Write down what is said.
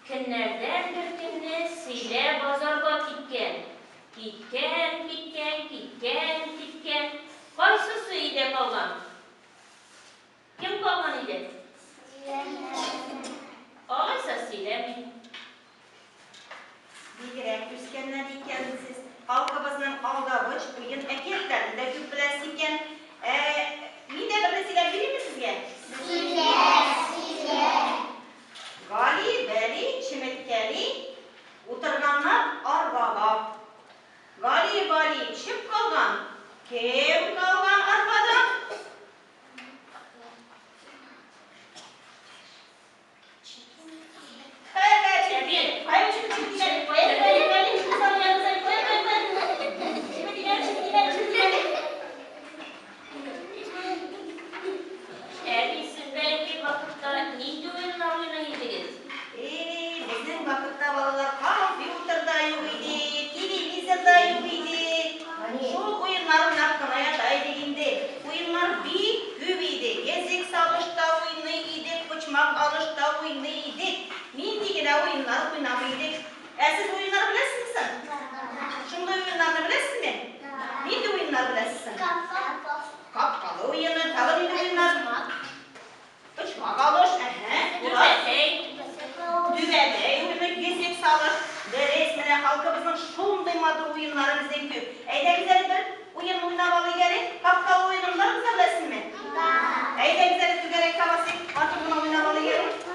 Günlerden bir günde Sile bazarga gitken. Gitken. Kaysısı ide kalgan? Kim kalgan ide? Ağaysa Sile mi? Bigirek üskenler ikensiz. Halkabasının aldağıç bugün ekeklerinde güplesiken mide birisiyle biri mi sizge? Size. Gali, beli, çimetkeli, oturganlar argaga. Gali, çıp kalgan. Kim kalgan arkada? Evet. Hayır, çık. Siz belki vakitte neydi oyunlar oynayırdınız? Bizim vakitte balalar kompüterda yok idi, televizyonda yok idi. Şu oyunların hakkına yataydı. Oyunlar bir hübiydi. Gezek salışta oynayırdık, uçmak alışta oynayırdık. Mindigine oyunlar oynamaydık. Siz oyunları bilesiniz mi? Şimdi oyunlarını bilesiniz mi? Neydi oyunlar bilesiniz? Kapkalı oyunu, talın oyunlar. Uçmak alış, düvede oyunu, gezek salış. Ve resmine halkımızın şundaymadığı oyunları bize gidiyor. Güzel bir oyun oynamalı gerek. Kapkalı oyunlar bize bilesin mi? Güzel bir gerek kabası. Artık bunu oynamalı gerek.